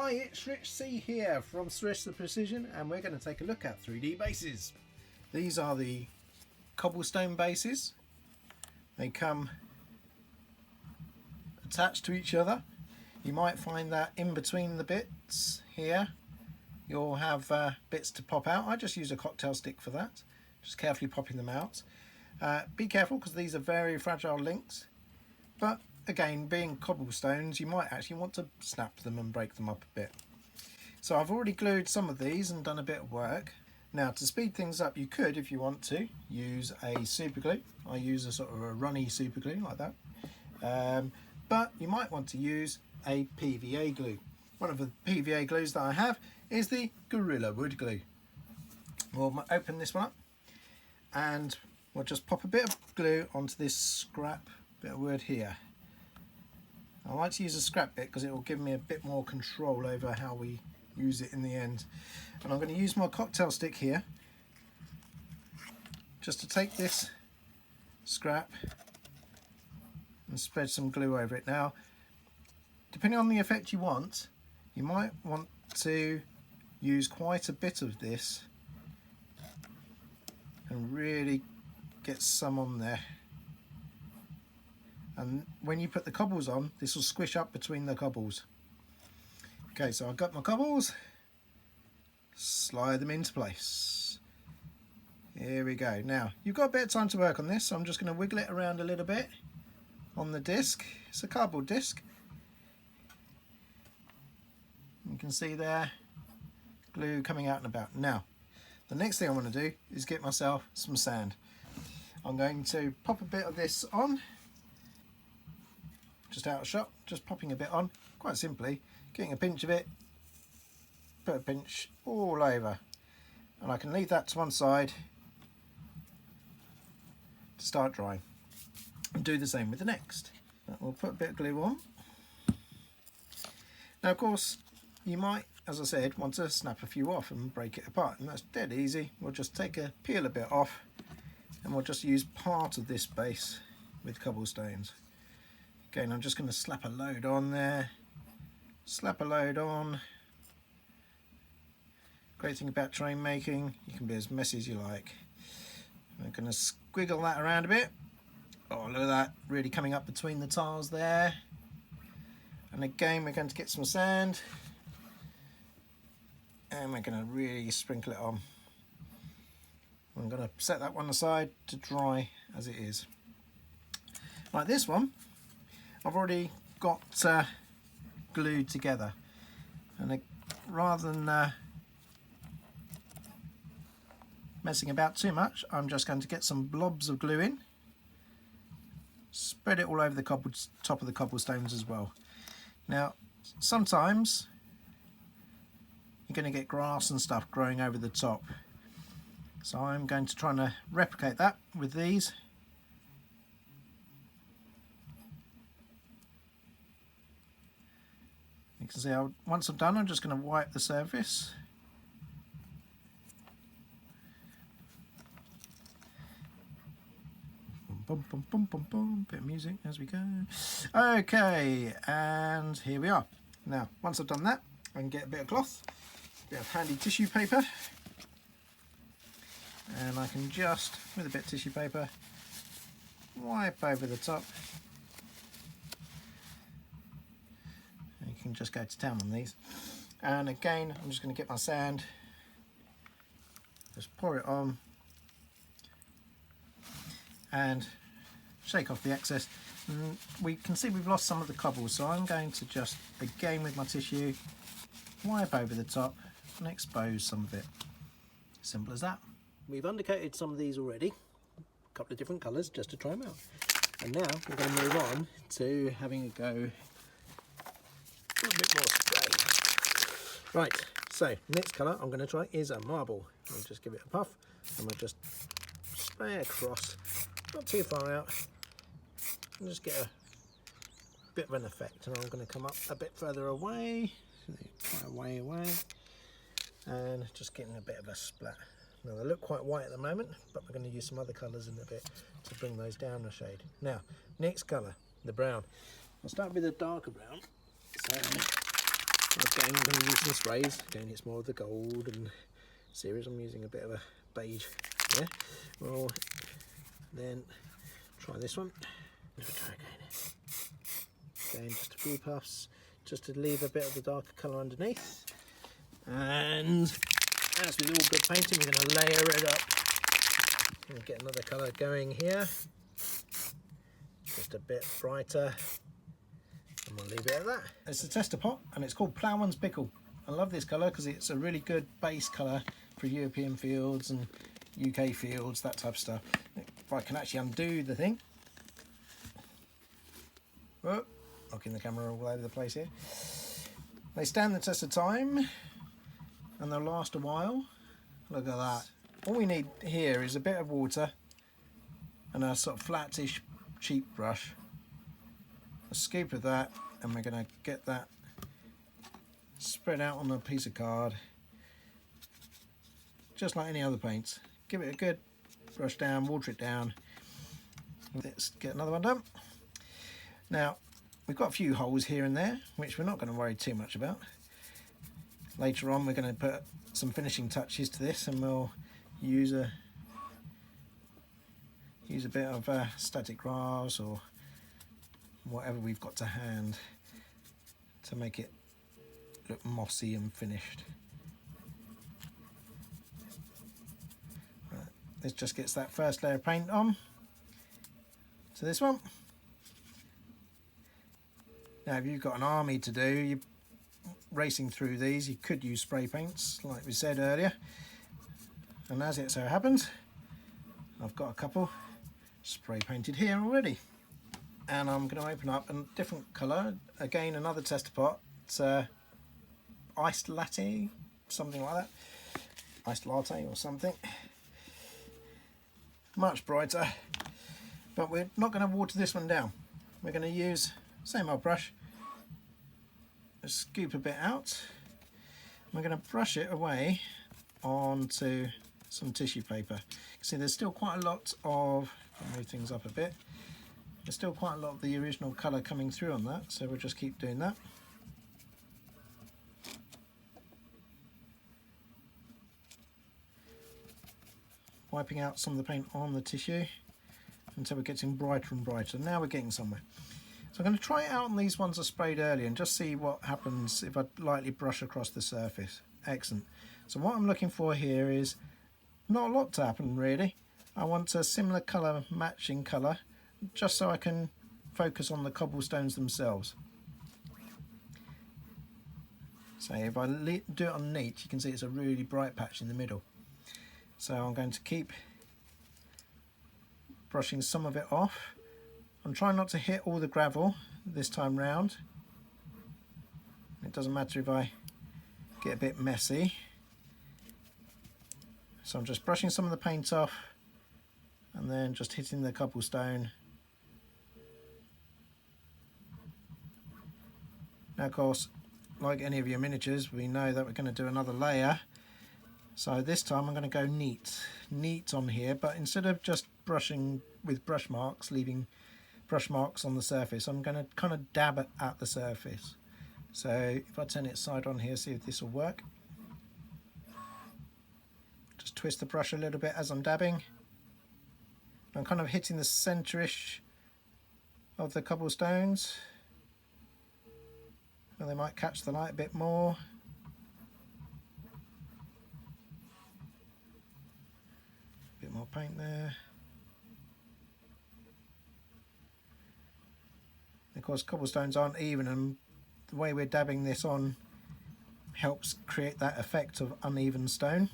Hi, it's Rich C here from Sarissa Precision, and we're going to take a look at 3D bases. These are the cobblestone bases. They come attached to each other. You might find that in between the bits here you'll have bits to pop out. I just use a cocktail stick for that, just carefully popping them out. Be careful because these are very fragile links, but again, being cobblestones, you might actually want to snap them and break them up a bit. So I've already glued some of these and done a bit of work. Now, to speed things up, you could, if you want to, use a super glue. I use a sort of a runny super glue like that. But you might want to use a PVA glue. One of the PVA glues that I have is the Gorilla Wood glue. We'll open this one up and we'll just pop a bit of glue onto this scrap bit of wood here. I like to use a scrap bit because it will give me a bit more control over how we use it in the end. And I'm going to use my cocktail stick here just to take this scrap and spread some glue over it. Now, depending on the effect you want, you might want to use quite a bit of this and really get some on there. And when you put the cobbles on, this will squish up between the cobbles. Okay, so I've got my cobbles, slide them into place. Here we go. Now, you've got a bit of time to work on this, so I'm just going to wiggle it around a little bit on the disc. It's a cardboard disc. You can see there, glue coming out and about. Now, the next thing I want to do is get myself some sand. I'm going to pop a bit of this on. Just out of shot, just popping a bit on, quite simply, getting a pinch of it, put a pinch all over, and I can leave that to one side to start drying, and do the same with the next. We'll put a bit of glue on. Now, of course, you might, as I said, want to snap a few off and break it apart, and that's dead easy. We'll just peel a bit off, and we'll just use part of this base with cobblestones. Again, I'm just going to slap a load on there, slap a load on. Great thing about terrain making, you can be as messy as you like. I'm going to squiggle that around a bit. Oh, look at that, really coming up between the tiles there. And again, we're going to get some sand and we're going to really sprinkle it on. I'm going to set that one aside to dry as it is. Like this one, I've already got glued together, and rather than messing about too much, I'm just going to get some blobs of glue in, spread it all over the top of the cobblestones as well. Now, sometimes you're going to get grass and stuff growing over the top, so I'm going to try and replicate that with these. You can see once I'm done, I'm just going to wipe the surface. Bum, bum, bum, bum, bum. Bit of music as we go. Okay, and here we are. Now, once I've done that, I can get a bit of cloth, a bit of handy tissue paper, and I can just, with a bit of tissue paper, wipe over the top. You can just go to town on these, and again I'm just going to get my sand, just pour it on and shake off the excess. And we can see we've lost some of the cobbles, so I'm going to just again with my tissue wipe over the top and expose some of it. Simple as that. We've undercoated some of these already, a couple of different colours just to try them out, and now we're going to move on to having a go a little bit more spray. Right, so next colour I'm going to try is a marble. I'll just give it a puff and we'll just spray across, not too far out, and just get a bit of an effect. And I'm going to come up a bit further away, quite a way away, and just getting a bit of a splat. Now they look quite white at the moment, but we're going to use some other colours in a bit to bring those down a shade. Now, next colour, the brown. I'll start with a darker brown. So Again, I'm going to use some sprays. Again, it's more of the gold and series. I'm using a bit of a beige there. We'll then try this one. Again, just a few puffs, just to leave a bit of the darker colour underneath. And as with all good painting, we're going to layer it up. And get another colour going here. Just a bit brighter. And we'll leave it at that. It's a tester pot and it's called Ploughman's Pickle. I love this colour because it's a really good base colour for European fields and UK fields, that type of stuff. If I can actually undo the thing. Oh, knocking the camera all over the place here. They stand the test of time and they'll last a while. Look at that. All we need here is a bit of water and a sort of flattish cheap brush. A scoop of that, and we're going to get that spread out on a piece of card, just like any other paints. Give it a good brush down, water it down. Let's get another one done. Now, we've got a few holes here and there, which we're not going to worry too much about. Later on, we're going to put some finishing touches to this, and we'll use a bit of static grass or whatever we've got to hand to make it look mossy and finished. Right, this just gets that first layer of paint on to this one. Now if you've got an army to do, you're racing through these, you could use spray paints like we said earlier, and as it so happens I've got a couple spray painted here already. And I'm going to open up a different colour, again another tester pot. It's iced latte, something like that, iced latte or something, much brighter, but we're not going to water this one down. We're going to use same old brush, scoop a bit out, we're going to brush it away onto some tissue paper. You can see there's still quite a lot of, I'll move things up a bit, there's still quite a lot of the original colour coming through on that, so we'll just keep doing that. Wiping out some of the paint on the tissue until we're getting brighter and brighter. Now we're getting somewhere. So I'm going to try it out on these ones I sprayed earlier and just see what happens if I lightly brush across the surface. Excellent. So what I'm looking for here is not a lot to happen really. I want a similar colour, matching colour, just so I can focus on the cobblestones themselves. So if I do it on neat, you can see it's a really bright patch in the middle. So I'm going to keep brushing some of it off. I'm trying not to hit all the gravel this time round. It doesn't matter if I get a bit messy. So I'm just brushing some of the paint off and then just hitting the cobblestone. Now of course, like any of your miniatures, we know that we're going to do another layer. So this time I'm going to go neat on here, but instead of just brushing with brush marks, leaving brush marks on the surface, I'm going to kind of dab it at the surface. So if I turn it side on here, see if this will work. Just twist the brush a little bit as I'm dabbing. I'm kind of hitting the centre-ish of the cobblestones, and they might catch the light a bit more. A bit more paint there. Of course, cobblestones aren't even, and the way we're dabbing this on helps create that effect of uneven stone.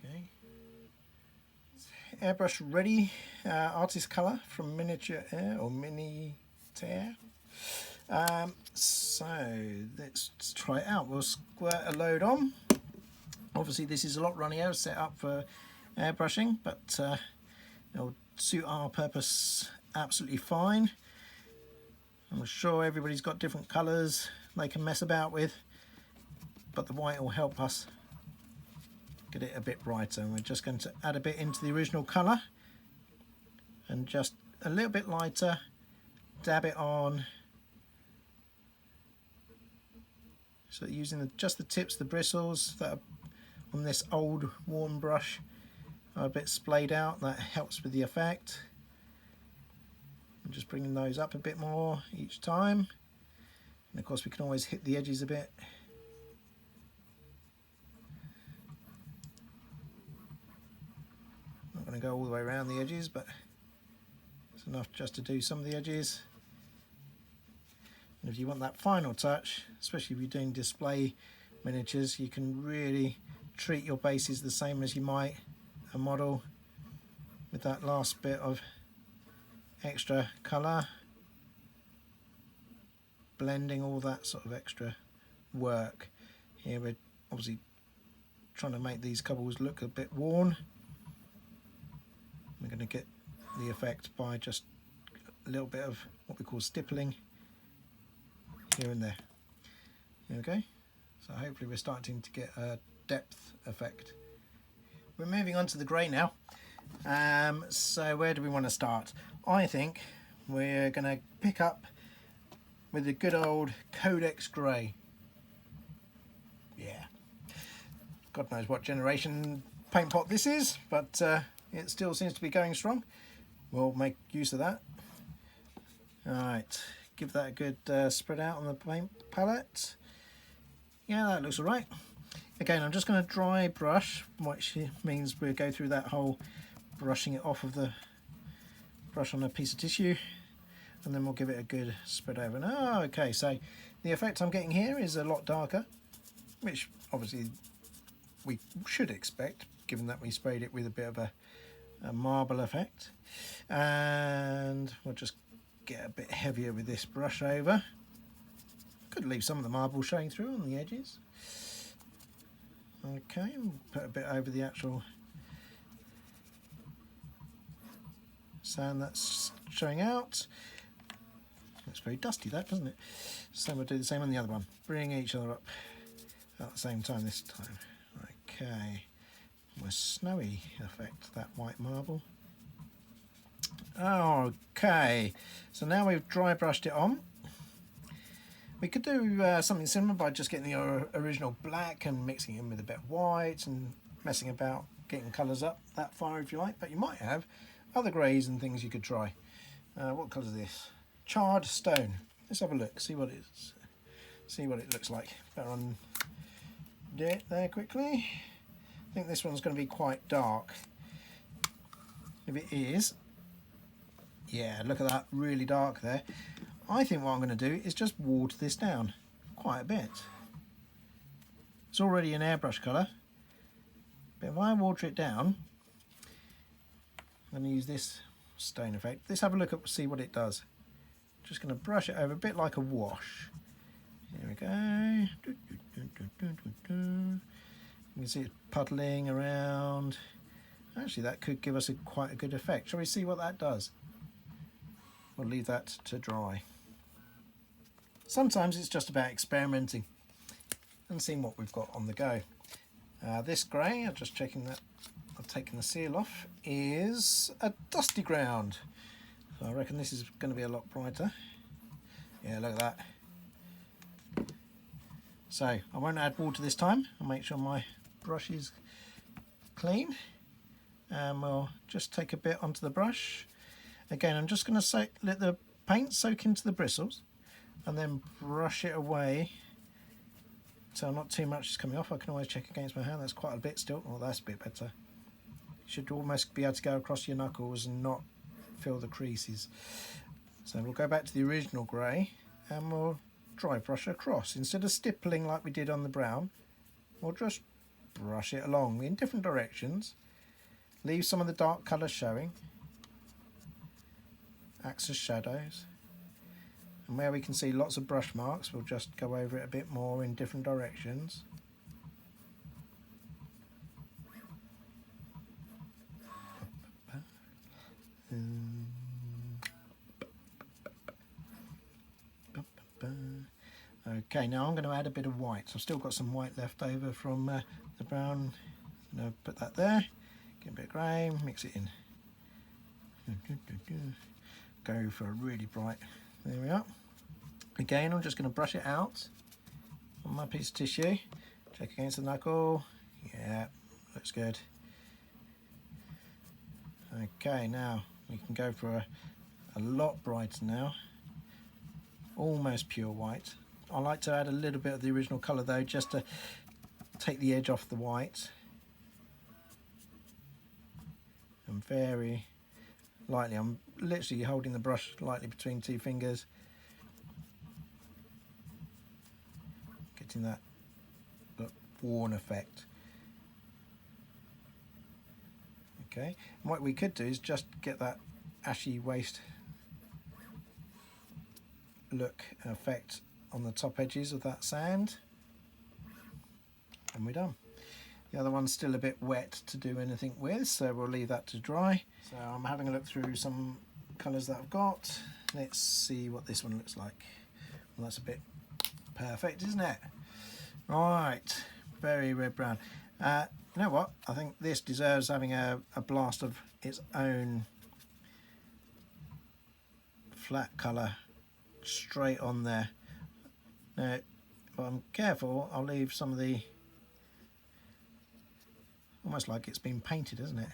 Okay, airbrush ready, artist colour from Miniature Air or Mini Tear. So let's try it out. We'll squirt a load on. Obviously this is a lot runnier, set up for airbrushing, but it'll suit our purpose absolutely fine. I'm sure everybody's got different colours they can mess about with, but the white will help us get it a bit brighter. And we're just going to add a bit into the original colour and just a little bit lighter, dab it on. So using just the tips, the bristles that are on this old worn brush are a bit splayed out. That helps with the effect. I'm just bringing those up a bit more each time. And of course we can always hit the edges a bit. Not going to go all the way around the edges, but it's enough just to do some of the edges. And if you want that final touch, especially if you're doing display miniatures, you can really treat your bases the same as you might a model, with that last bit of extra colour, blending all that sort of extra work. Here we're obviously trying to make these cobbles look a bit worn. We're going to get the effect by just a little bit of what we call stippling here and there. There we go. So hopefully we're starting to get a depth effect. We're moving on to the grey now. So where do we want to start? I think we're going to pick up with the good old Codex Grey. Yeah. God knows what generation paint pot this is, but it still seems to be going strong. We'll make use of that. Alright, give that a good spread out on the paint palette. Yeah, that looks alright. Again, I'm just going to dry brush, which means we'll go through that whole brushing it off of the brush on a piece of tissue, and then we'll give it a good spread over. And, oh, okay, so the effect I'm getting here is a lot darker, which obviously we should expect, given that we sprayed it with a bit of a marble effect. And we'll just get a bit heavier with this brush over. Could leave some of the marble showing through on the edges. Okay, we'll put a bit over the actual sand that's showing out. Looks very dusty, that, doesn't it? So we'll do the same on the other one. Bring each other up at the same time this time. Okay, more snowy effect, that white marble. Okay, so now we've dry brushed it on. We could do something similar by just getting the original black and mixing it in with a bit of white and messing about, getting colours up that far if you like, but you might have other greys and things you could try. What colour is this? Charred stone. Let's have a look, see what it is. See what it looks like. Better undo it there quickly. I think this one's going to be quite dark. If it is, yeah, look at that, really dark there. I think what I'm going to do is just water this down quite a bit. It's already an airbrush colour, but if I water it down, I'm going to use this stone effect. Let's have a look at, see what it does. Just going to brush it over a bit like a wash. Here we go. You can see it puddling around. Actually, that could give us quite a good effect. Shall we see what that does? We'll leave that to dry. Sometimes it's just about experimenting and seeing what we've got on the go. This grey, I'm just checking that I've taken the seal off, is a dusty ground. So I reckon this is going to be a lot brighter. Yeah, look at that. So I won't add water this time. I'll make sure my brush is clean. And we'll just take a bit onto the brush. Again, I'm just going to let the paint soak into the bristles and then brush it away so not too much is coming off. I can always check against my hand. That's quite a bit still. Oh, that's a bit better. You should almost be able to go across your knuckles and not fill the creases. So we'll go back to the original grey and we'll dry brush across. Instead of stippling like we did on the brown, we'll just brush it along in different directions. Leave some of the dark colour showing. Acts as shadows. And where we can see lots of brush marks, we'll just go over it a bit more in different directions. Okay, now I'm going to add a bit of white. So I've still got some white left over from the brown. I'm going to put that there. Get a bit of grey, mix it in. Go for a really bright. There we are. Again, I'm just going to brush it out on my piece of tissue. Check against the knuckle. Yeah, looks good. Okay, now we can go for a lot brighter now. Almost pure white. I like to add a little bit of the original colour though, just to take the edge off the white. And very lightly, I'm literally holding the brush lightly between two fingers, getting that worn effect. Okay, and what we could do is just get that ashy waste look effect on the top edges of that sand, and we're done. The other one's still a bit wet to do anything with, so we'll leave that to dry. So I'm having a look through some colours that I've got. Let's see what this one looks like. Well, that's a bit perfect, isn't it? Right, very red brown. You know what? I think this deserves having a blast of its own flat colour straight on there. Now, if I'm careful, I'll leave some of the, almost like it's been painted, isn't it?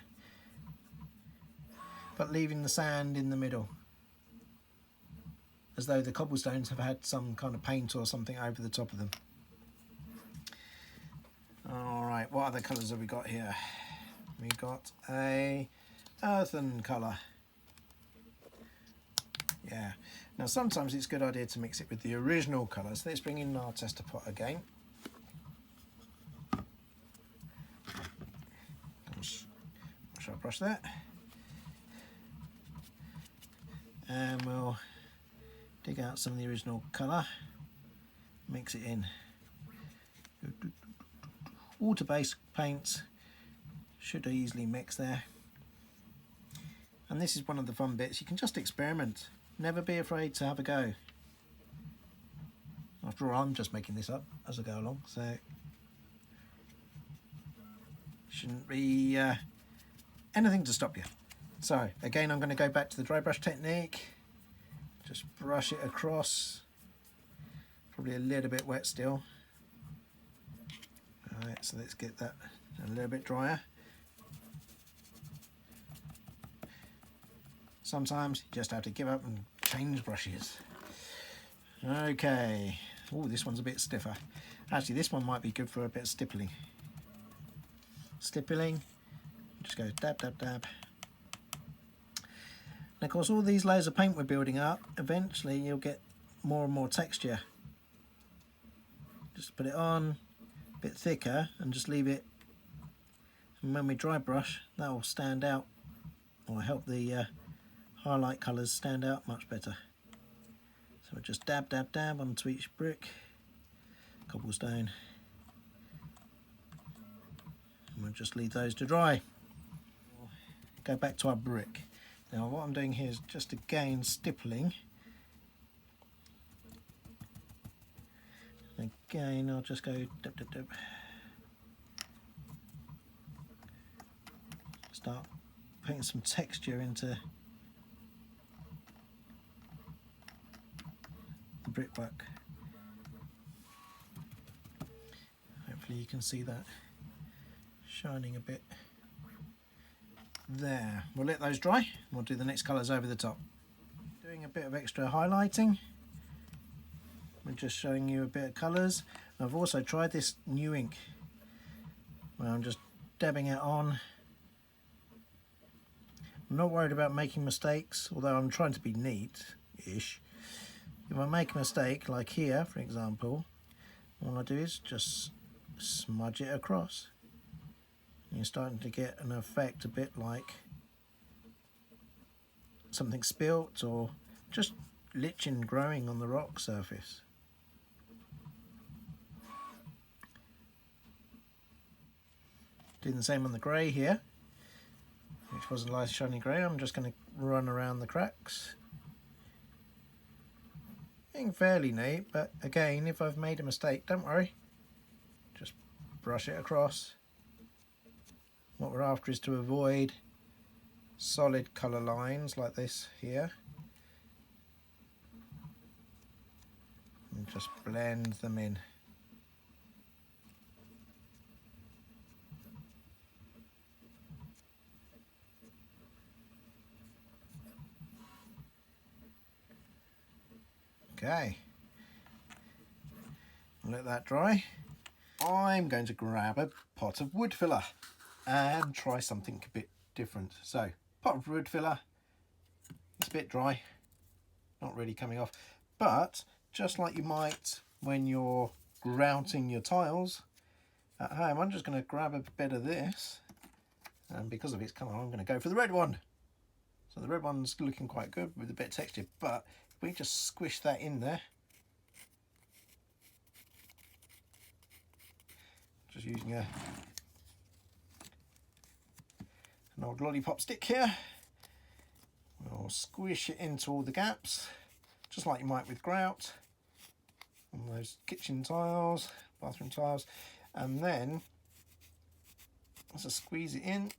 But leaving the sand in the middle, as though the cobblestones have had some kind of paint or something over the top of them. Alright, what other colours have we got here? We got a earthen colour. Yeah. Now sometimes it's a good idea to mix it with the original colour. So let's bring in our tester pot again. Shall I brush that? And we'll dig out some of the original colour, mix it in. Water-based paints should easily mix there. And this is one of the fun bits. You can just experiment. Never be afraid to have a go. After all, I'm just making this up as I go along, so shouldn't be anything to stop you. So again, I'm going to go back to the dry brush technique. Just brush it across. Probably a little bit wet still. Alright, so let's get that a little bit drier. Sometimes you just have to give up and change brushes. Okay. Oh, this one's a bit stiffer. Actually, this one might be good for a bit of stippling. Stippling. Just go dab, dab, dab. And of course, all these layers of paint we're building up, eventually you'll get more and more texture. Just put it on a bit thicker and just leave it. And when we dry brush, that will stand out, or help the highlight colours stand out much better. So we'll just dab, dab, dab onto each brick, cobblestone, and we'll just leave those to dry. Go back to our brick. Now what I'm doing here is just again stippling. Again, I'll just go dab, dab, dab. Start putting some texture into the brickwork. Hopefully you can see that shining a bit. There, we'll let those dry and we'll do the next colours over the top. Doing a bit of extra highlighting. We're just showing you a bit of colours. I've also tried this new ink where I'm just dabbing it on. I'm not worried about making mistakes, although I'm trying to be neat-ish. If I make a mistake, like here for example, all I do is just smudge it across. You're starting to get an effect a bit like something spilt or just lichen growing on the rock surface. Doing the same on the grey here, which was a nice shiny grey. I'm just going to run around the cracks. Being fairly neat, but again, if I've made a mistake, don't worry. Just brush it across. What we're after is to avoid solid colour lines like this here, and just blend them in. Okay, let that dry. I'm going to grab a pot of wood filler and try something a bit different. So, pot of wood filler, it's a bit dry, not really coming off, but just like you might when you're grouting your tiles at home, I'm just going to grab a bit of this, and because of its colour I'm going to go for the red one. So the red one's looking quite good with a bit of texture, but if we just squish that in there, just using an old lollipop stick here, we'll squish it into all the gaps, just like you might with grout on those kitchen tiles, bathroom tiles, and then let's just squeeze it in.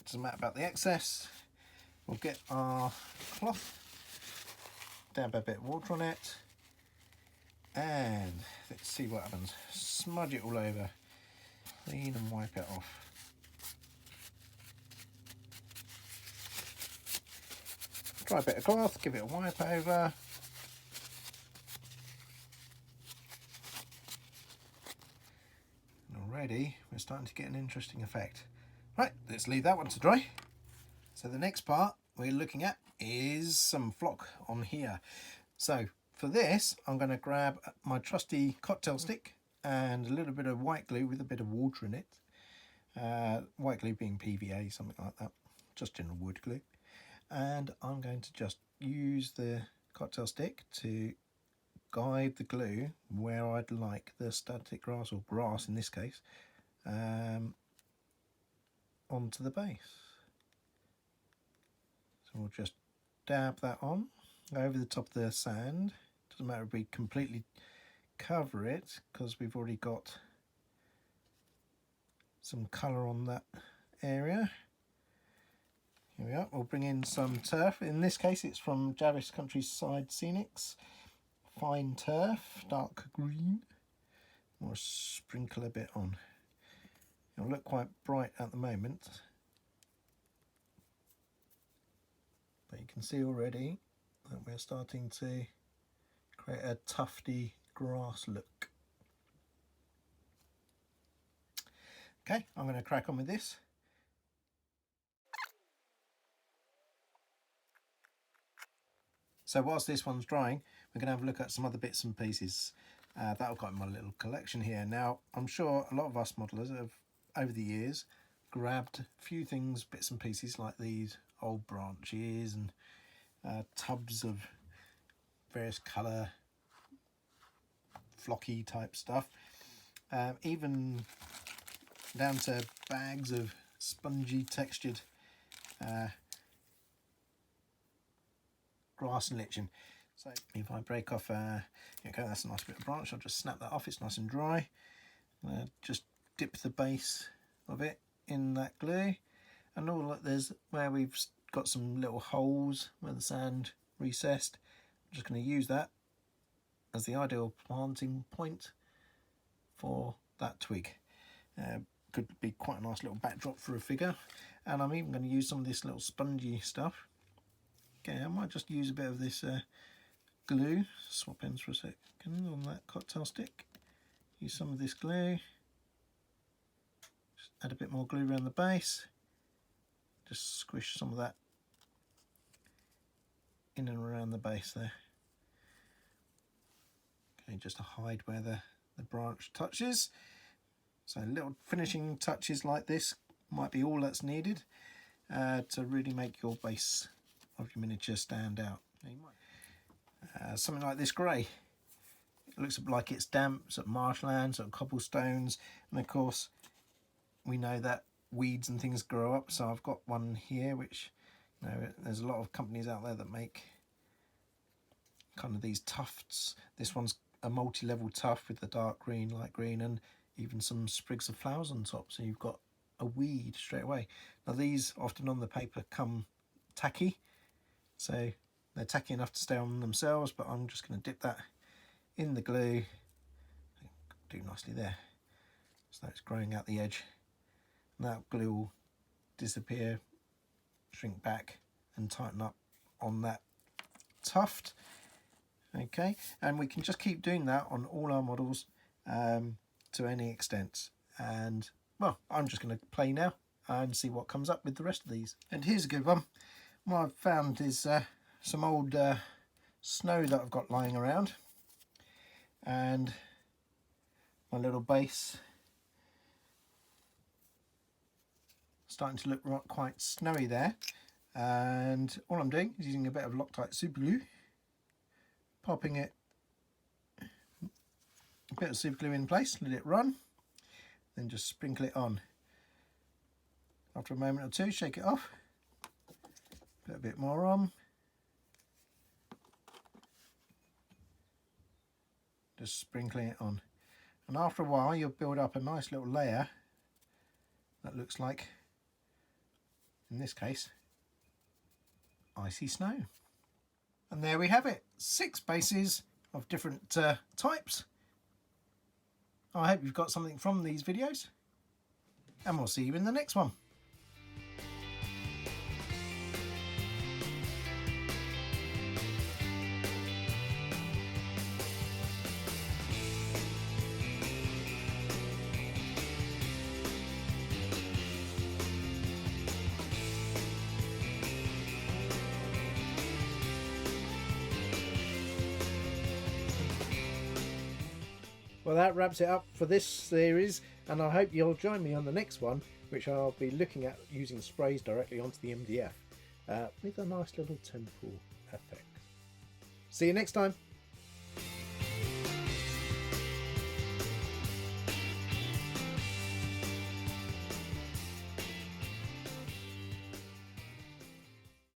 Doesn't matter about the excess. We'll get our cloth, dab a bit of water on it, and let's see what happens. Smudge it all over, clean and wipe it off. Dry bit of cloth, give it a wipe over. And already we're starting to get an interesting effect. Right, let's leave that one to dry. So the next part we're looking at is some flock on here. So for this, I'm going to grab my trusty cocktail stick and a little bit of white glue with a bit of water in it. White glue being PVA, something like that, just general wood glue. And I'm going to just use the cocktail stick to guide the glue where I'd like the static grass, or grass in this case, onto the base. So we'll just dab that on over the top of the sand. Doesn't matter if we completely cover it, because we've already got some colour on that area. Here we are. We'll bring in some turf. In this case it's from Jarvis Countryside Scenics. Fine turf, dark green. We'll sprinkle a bit on. It'll look quite bright at the moment, but you can see already that we're starting to create a tufty grass look. Okay, I'm going to crack on with this. So whilst this one's drying, we're going to have a look at some other bits and pieces that I've got in my little collection here. Now, I'm sure a lot of us modelers have, over the years, grabbed a few things, bits and pieces like these old branches and tubs of various colour, flocky type stuff, even down to bags of spongy textured grass and lichen. So if I break off, okay, that's a nice bit of branch, I'll just snap that off, it's nice and dry. Just dip the base of it in that glue, and all that there's where we've got some little holes where the sand recessed. I'm just going to use that as the ideal planting point for that twig. Could be quite a nice little backdrop for a figure, and I'm even going to use some of this little spongy stuff. Okay, I might just use a bit of this glue, swap ends for a second on that cocktail stick, use some of this glue, just add a bit more glue around the base, just squish some of that in and around the base there. Okay, just to hide where the branch touches. So little finishing touches like this might be all that's needed to really make your base of your miniature stand out. Something like this grey, it looks like it's damp, sort of marshlands, sort of cobblestones, and of course we know that weeds and things grow up, so I've got one here which, you know, there's a lot of companies out there that make kind of these tufts. This one's a multi-level tuft with the dark green, light green, and even some sprigs of flowers on top, so you've got a weed straight away. Now these often on the paper come tacky, so they're tacky enough to stay on themselves, but I'm just going to dip that in the glue. Do nicely there, so it's growing out the edge. And that glue will disappear, shrink back and tighten up on that tuft. Okay, and we can just keep doing that on all our models to any extent. And well, I'm just going to play now and see what comes up with the rest of these. And here's a good one. What I've found is some old snow that I've got lying around, and my little base starting to look quite snowy there. And all I'm doing is using a bit of Loctite super glue, popping it, a bit of super glue in place, let it run, then just sprinkle it on. After a moment or two, shake it off, put a bit more on, just sprinkling it on. And after a while you'll build up a nice little layer that looks like, in this case, icy snow. And there we have it, 6 bases of different types. I hope you've got something from these videos, and we'll see you in the next one. Well, that wraps it up for this series, and I hope you'll join me on the next one, which I'll be looking at using sprays directly onto the MDF with a nice little temple effect. See you next time.